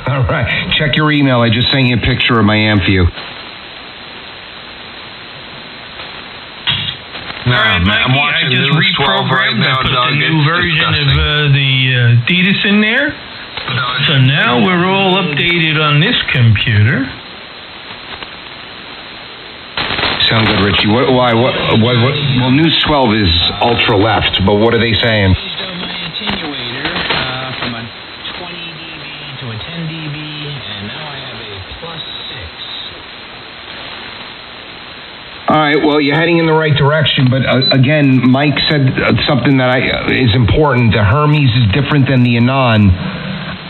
All right. Check your email. I just sent you a picture of my Amphview. All right, Mikey, I just reprogrammed. I put the new version of the DDoS in there. So now we're all updated on this computer. Sound good, Richie. Why? Well, News 12 is ultra left, but what are they saying? My attenuator from a 20 dB to a 10 dB, and now I have a +6. All right, well, you're heading in the right direction, but again, Mike said something that is important. The Hermes is different than the Anan.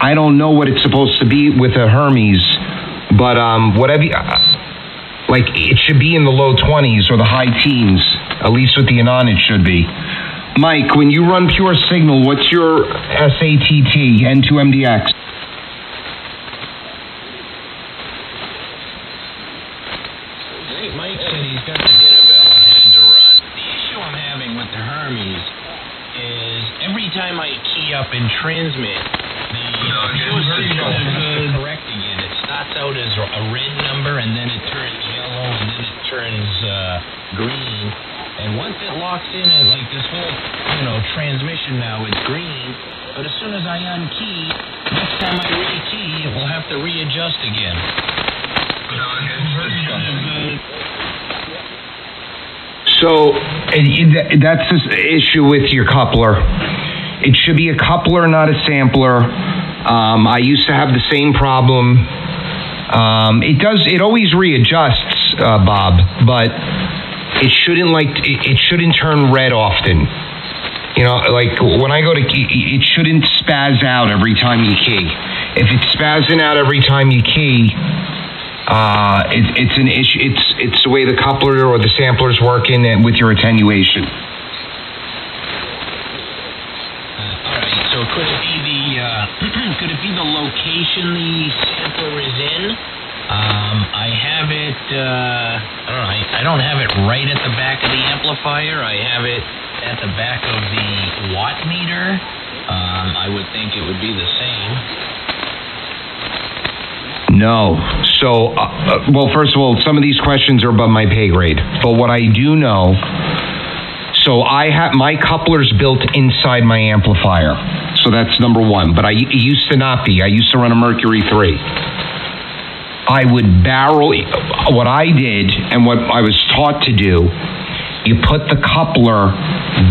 I don't know what it's supposed to be with a Hermes, but whatever, it should be in the low 20s or the high teens. At least with the Anan, it should be. Mike, when you run pure signal, what's your SATT, N2MDX? Mike said he's got the dinner bell and had to run. The issue I'm having with the Hermes is every time I key up and transmit, the pure signal is correct again. It starts out as a red number, and then it turns yellow, and then it turns green. And once it locks in at like this whole, transmission now, it's green. But as soon as I unkey, next time I re-key, it will have to readjust again. So that's this issue with your coupler. It should be a coupler, not a sampler. I used to have the same problem. It always readjusts, Bob, but it shouldn't turn red often. Like when I go to key, it shouldn't spaz out every time you key. If it's spazzing out every time you key, it's an issue. It's the way the coupler or the sampler's working and with your attenuation. All right. So could it be the location the sampler is in? I have it. I don't have it right at the back of the amplifier. I have it at the back of the watt meter. I would think it would be the same. No. So, well, first of all, some of these questions are above my pay grade. But what I do know, so I have my couplers built inside my amplifier. So that's number one. But it used to not be. I used to run a Mercury 3. I would barrel, what I did and what I was taught to do, you put the coupler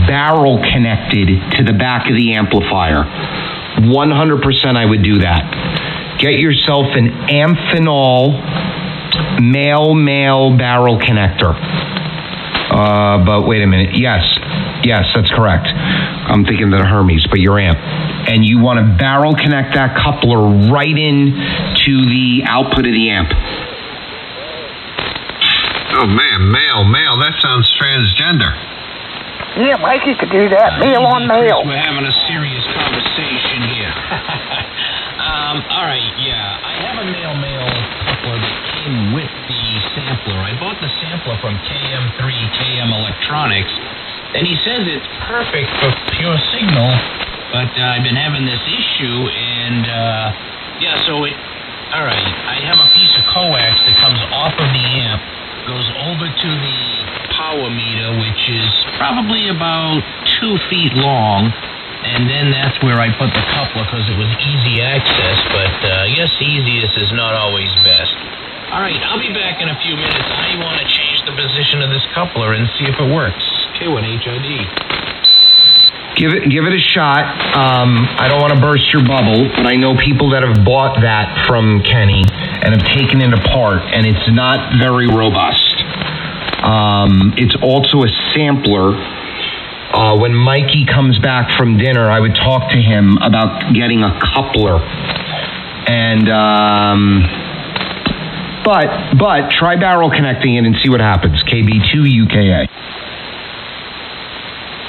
barrel connected to the back of the amplifier. 100% I would do that. Get yourself an Amphenol male barrel connector. But wait a minute. Yes, that's correct. I'm thinking the Hermes, but your amp. And you want to barrel connect that coupler right in to the output of the amp. Oh man, male, that sounds transgender. Yeah, Mike, you could do that. Male on male. We're having a serious conversation here. All right, yeah. I have a male coupler that came with the sampler. I bought the sampler from KM Electronics, and he says it's perfect for pure signal, but I've been having this issue, and all right, I have a piece of coax that comes off of the amp, goes over to the power meter, which is probably about 2 feet long, and then that's where I put the coupler because it was easy access, but I guess easiest is not always best. All right, I'll be back in a few minutes. I want to change the position of this coupler and see if it works. K1HID. Give it a shot. I don't want to burst your bubble, but I know people that have bought that from Kenny and have taken it apart, and it's not very robust. It's also a sampler. When Mikey comes back from dinner, I would talk to him about getting a coupler. And but try barrel connecting it and see what happens. KB2 UKA.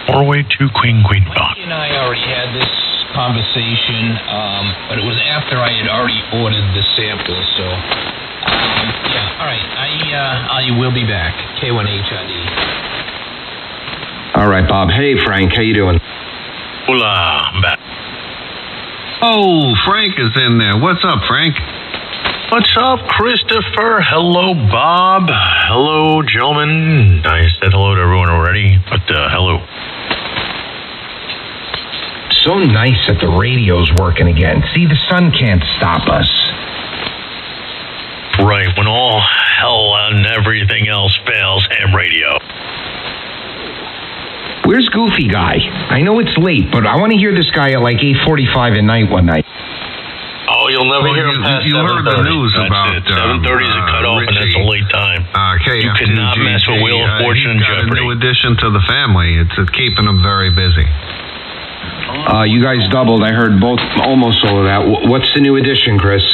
Norway 2 Queen Fox. And I already had this conversation, but it was after I had already ordered the sample. So all right. I will be back. K1HID. All right, Bob. Hey, Frank. How you doing? Hola, I'm back. Oh, Frank is in there. What's up, Frank? What's up, Christopher? Hello, Bob. Hello, gentlemen. I said hello to everyone already, but hello. So nice that the radio's working again. See, the sun can't stop us. Right, when all hell and everything else fails, ham radio. Where's Goofy Guy? I know it's late, but I want to hear this guy at like 8:45 at night one night. Oh, you'll never hear him past 7:30. You heard the news about 7:30 is a cutoff, and that's a late time. You cannot mess with Wheel of Fortune and Jeopardy. He's got a new addition to the family. It's keeping him very busy. You guys doubled. I heard almost all of that. What's the new addition, Chris?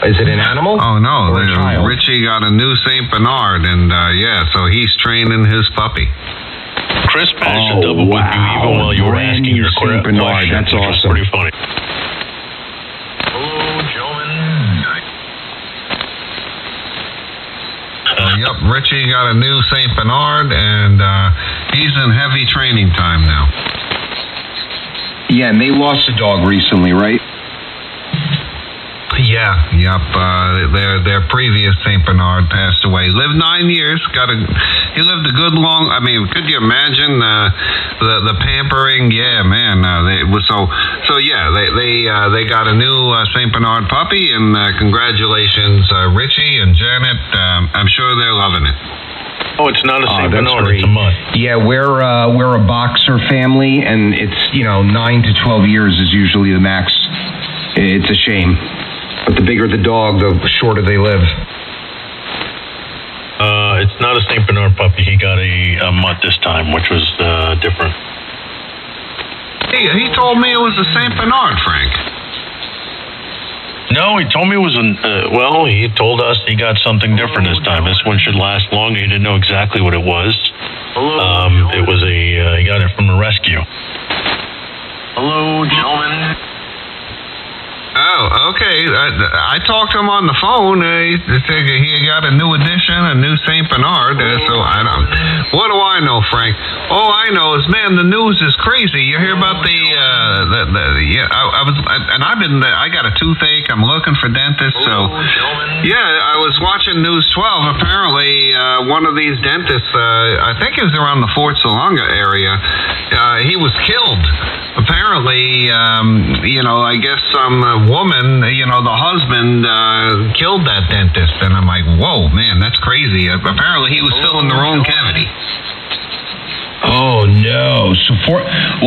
Is it an animal? Oh, no. Or a child? Richie got a new St. Bernard, and so he's training his puppy. Chris managed to double with you even while you were asking your St. Bernard. That's awesome. Which was pretty funny. Yep, Richie got a new St. Bernard, and he's in heavy training time now. Yeah, and they lost a dog recently, right? Yeah, yep. Their previous St. Bernard passed away. Lived 9 years. He lived a good long. I mean, could you imagine the pampering? Yeah, man. They got a new St. Bernard puppy, and congratulations, Richie and Janet. I'm sure they're loving it. Oh, it's not a St. Bernard, it's a mutt. Yeah, we're a boxer family, and it's 9 to 12 years is usually the max. It's a shame, but the bigger the dog, the shorter they live. It's not a St. Bernard puppy. He got a mutt this time, which was different. He told me it was a St. Bernard, Frank. No, he told me it was he told us he got something different this time. This one should last longer. He didn't know exactly what it was. It was he got it from a rescue. Hello, gentlemen. Oh, okay. I talked to him on the phone. He said he got a new addition, a new St. Bernard. So I don't. What do I know, Frank? All I know is, man, the news is crazy. You hear about I got a toothache. I'm looking for dentists. So yeah, I was watching News 12. Apparently, one of these dentists, I think it was around the Fort Salonga area. He was killed. Apparently, I guess some woman, the husband killed that dentist, and I'm like, whoa, man, that's crazy. Apparently, he was still in the wrong cavity. Oh no! So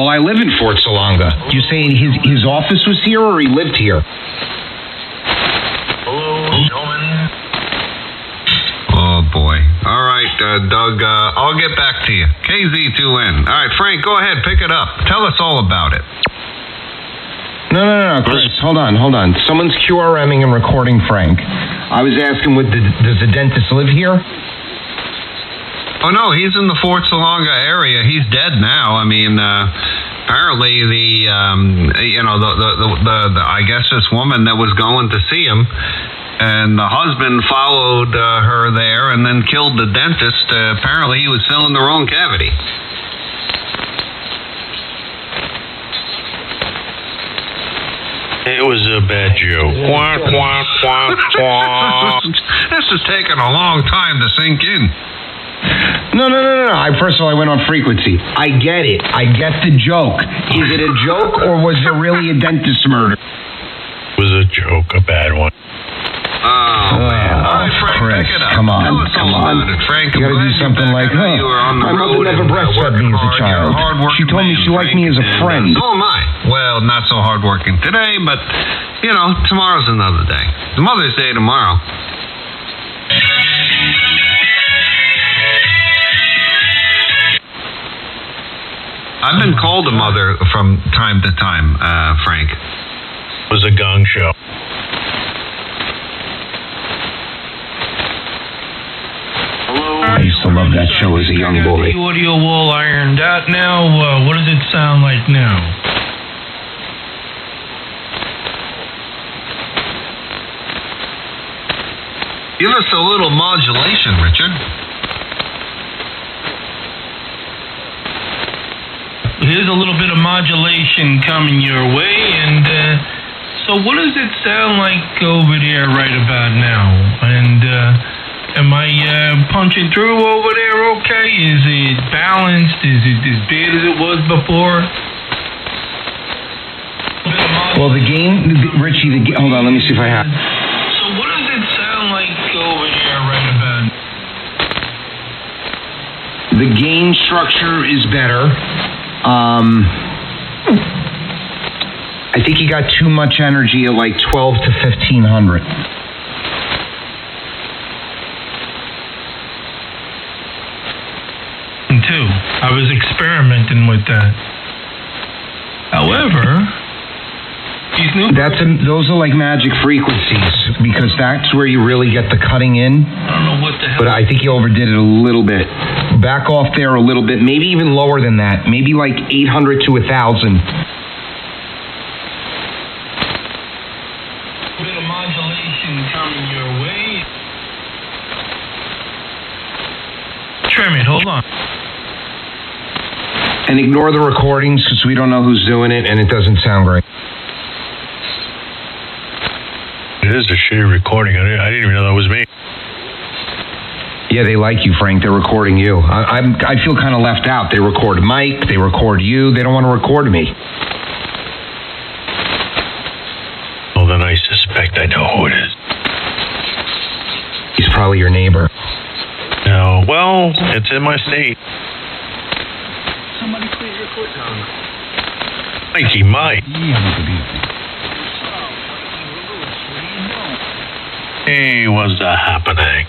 I live in Fort Salonga. You saying his office was here, or he lived here? Hello, gentlemen. Oh boy! All right, Doug. I'll get back to you. KZ2N. All right, Frank, go ahead, pick it up. Tell us all about it. No, Chris, hold on. Someone's QRMing and recording Frank. I was asking, does the dentist live here? Oh no, he's in the Fort Salonga area. He's dead now. I mean, apparently I guess this woman that was going to see him, and the husband followed her there and then killed the dentist. Apparently, he was still in the wrong cavity. It was a bad joke. Quack, quack, quack, quack. This is taking a long time to sink in. No. First of all, I went on frequency. I get it. I get the joke. Is it a joke, or was there really a dentist murder? It was a joke, a bad one. Oh, man. All right, Frank, Chris, pick it up. come on. Frank, you gotta do something like, my mother never breastfed me as a child. She told me she liked me as a friend. So am I. Well, not so hardworking today, but, tomorrow's another day. It's Mother's Day tomorrow. I've been called a mother from time to time, Frank. It was a gong show. I used to love that show as a young boy. The audio wall ironed out now. What does it sound like now? Give us a little modulation, Richard. Here's a little bit of modulation coming your way, and So what does it sound like over there right about now? And am I punching through over there okay? Is it balanced? Is it as bad as it was before? Well, the gain, Richie, hold on, let me see if I have. So what does it sound like over there right about now? The gain structure is better. I think you got too much energy at like 12 to 1500. Too. I was experimenting with that. However, those are like magic frequencies because that's where you really get the cutting in. I don't know what the hell. But I think you overdid it a little bit. Back off there a little bit, maybe even lower than that. Maybe like 800 to 1,000. Bit of modulation coming your way. Trim it. Hold on. And ignore the recordings because we don't know who's doing it and it doesn't sound great. It is a shitty recording. I didn't even know that was me. Yeah, they like you, Frank. They're recording you. I feel kind of left out. They record Mike. They record you. They don't want to record me. Well, then I suspect I know who it is. He's probably your neighbor. No, well, it's in my state. Somebody please record Tom. Mikey, Mike. Hey, what's happening?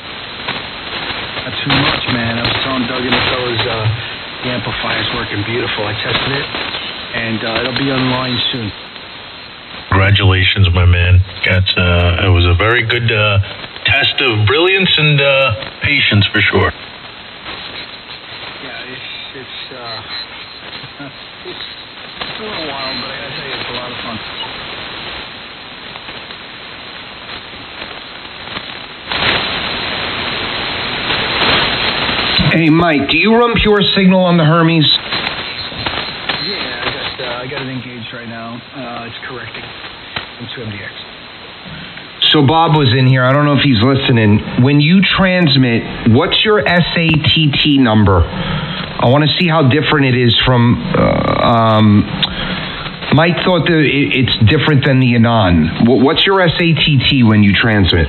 Not too much, man. I was telling Doug and the fellas, the amplifier's working beautiful. I tested it, and it'll be online soon. Congratulations, my man. It was a very good test of brilliance and patience for sure. Yeah, it's a little wild, but I gotta tell you, it's a lot of fun. Hey, Mike, do you run pure signal on the Hermes? Yeah, I got it engaged right now. It's correcting into MDX. So Bob was in here. I don't know if he's listening. When you transmit, what's your SATT number? I want to see how different it is from... Mike thought that it's different than the Anan. What's your SATT when you transmit?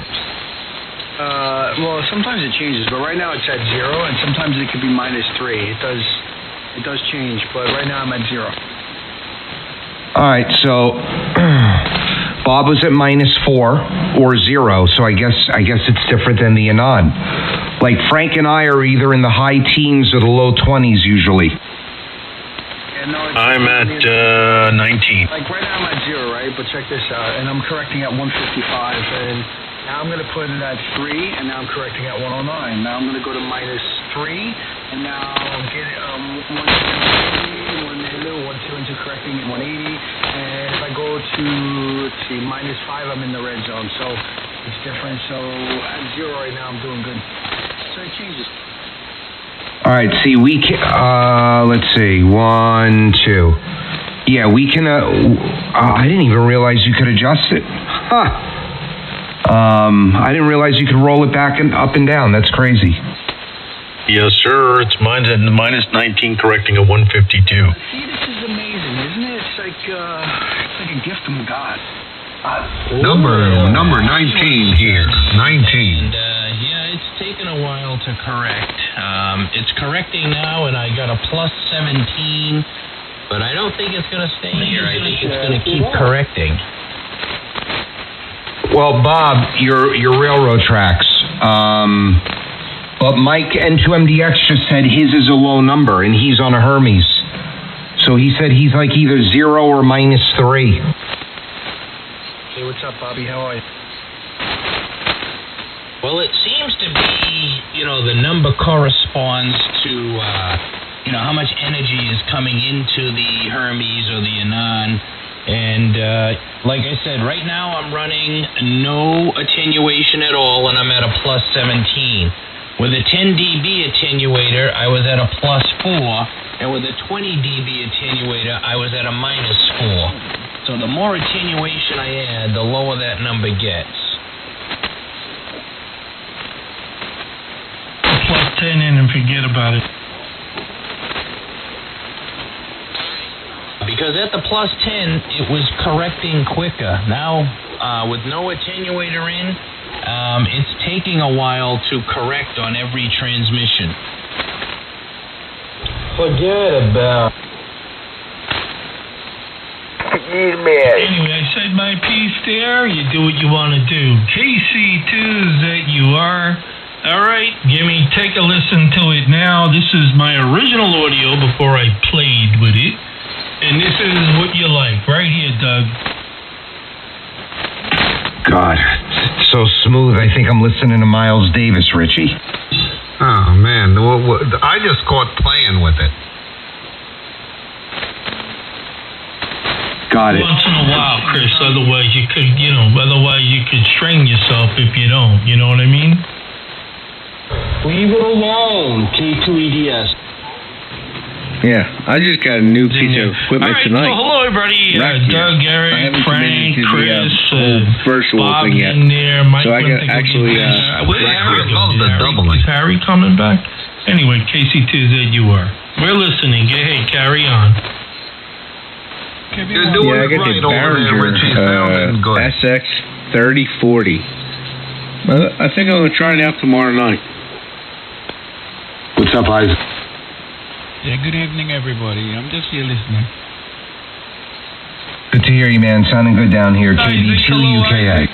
Well, sometimes it changes, but right now it's at 0, and sometimes it could be -3. It does change, but right now I'm at 0. All right, so Bob was at -4 or 0, so I guess it's different than the Anan. Like Frank and I are either in the high teens or the low 20s usually. Yeah, no, I'm at 19. Like right now I'm at 0, right? But check this out, and I'm correcting at 155, and now I'm going to put it at 3, and now I'm correcting at 109. Now I'm going to go to -3, and now get 1 2 correcting at 180. And if I go to, let's see, -5, I'm in the red zone. So it's different. So at 0 right now, I'm doing good. So it changes. All right, see, we can, let's see, 1, 2. Yeah, we can, I didn't even realize you could adjust it. Huh. I didn't realize you could roll it back and up and down. That's crazy. Yes, sir. Mine's at -19, correcting at 152. See, this is amazing, isn't it? It's like a gift from God. Number 19 here. 19. And yeah, it's taken a while to correct. It's correcting now, and I got a +17, but I don't think it's going to stay here. I think it's going to keep correcting. Well, Bob, your railroad tracks. But Mike N2MDX just said his is a low number, and he's on a Hermes. So he said he's like either 0 or -3. Hey, what's up, Bobby? How are you? Well, it seems to be, the number corresponds to, how much energy is coming into the Hermes or the Anan. And like I said, right now I'm running no attenuation at all, and I'm at a +17. With a 10 dB attenuator, I was at a +4, and with a 20 dB attenuator, I was at a -4. So the more attenuation I add, the lower that number gets. Plus 10 in and forget about it. Because at the plus 10, it was correcting quicker. Now, with no attenuator in, it's taking a while to correct on every transmission. Forget about. Anyway, I said my piece there. You do what you want to do. KC2ZUR. All right, Gimme, take a listen to it now. This is my original audio before I played with it. And this is what you like. Right here, Doug. God, it's so smooth. I think I'm listening to Miles Davis, Richie. Oh, man. I just caught playing with it. Got it. Once in a while, Chris. Otherwise, you could strain yourself if you don't. You know what I mean? Leave it alone, K2EDS. Yeah, I just got a new piece of equipment tonight. So hello, everybody. Doug, Eric, Frank, Chris, virtual Bob thing yet. in there. Mike, so I got actually. Harry Harry coming back? Anyway, KC2ZUR. We're listening. Hey, carry on. You're doing I got right the over there, Richie. Sounding good. SX3040. I think I'm gonna try it out tomorrow night. What's up, Isaac? Yeah, good evening, everybody. I'm just here listening. Good to hear you, man. Sounding good down here. Isaac, KD2UKA.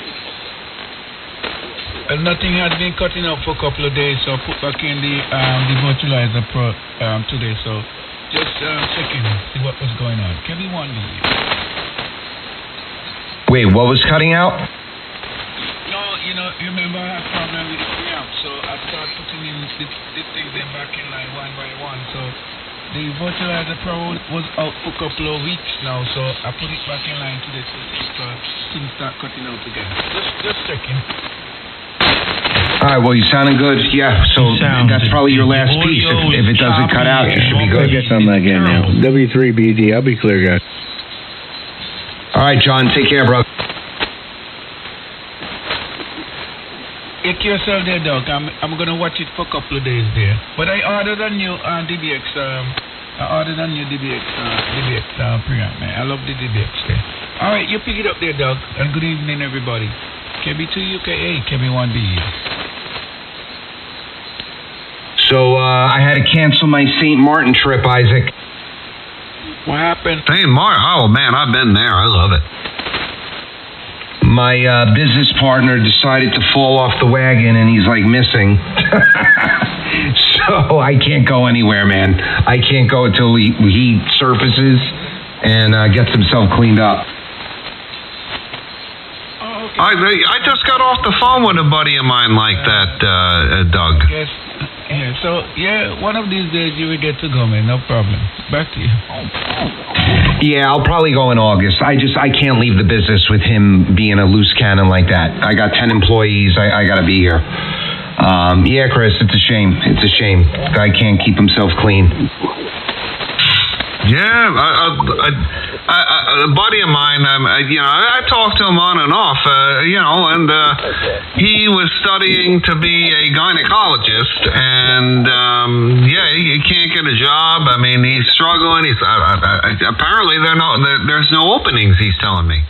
Nothing had been cutting out for a couple of days, so I put back in the virtualizer pro today. So just checking, see what was going on. Kevin Wandy. Wait, what was cutting out? No, you remember I had a problem with the preamp, so I started putting in the things then back in line one by one. So the virtualizer pro was out for a couple of weeks now, so I put it back in line today so things start cutting out again. Just checking. All right, well, you're sounding good. Yeah, so that's probably your last piece. If it doesn't cut out, you should be good. I guess I'm not getting now. W3BD, I'll be clear, guys. All right, John, take care, brother. Take yourself there, Doc. I'm gonna watch it for a couple of days there. But I ordered a new DBX. I ordered a new DBX preamp, man. I love the DBX there. All right, you pick it up there, Doc. And good evening, everybody. KB2UKA, KB1B. So I had to cancel my St. Martin trip, Isaac. What happened? St. Martin? Oh, man, I've been there. I love it. My business partner decided to fall off the wagon, and he's like missing. So I can't go anywhere, man. I can't go until he surfaces and gets himself cleaned up. Oh, okay. I just got off the phone with a buddy of mine like that, Doug. Yes. Yeah, so, one of these days you will get to go, man. No problem. Back to you. Yeah, I'll probably go in August. I can't leave the business with him being a loose cannon like that. I got 10 employees. I got to be here. Yeah, Chris, it's a shame. It's a shame. Guy can't keep himself clean. Yeah, a buddy of mine, I talked to him on and off, and he was studying to be a gynecologist, and he can't get a job. I mean, he's struggling. He's apparently there's no openings. He's telling me.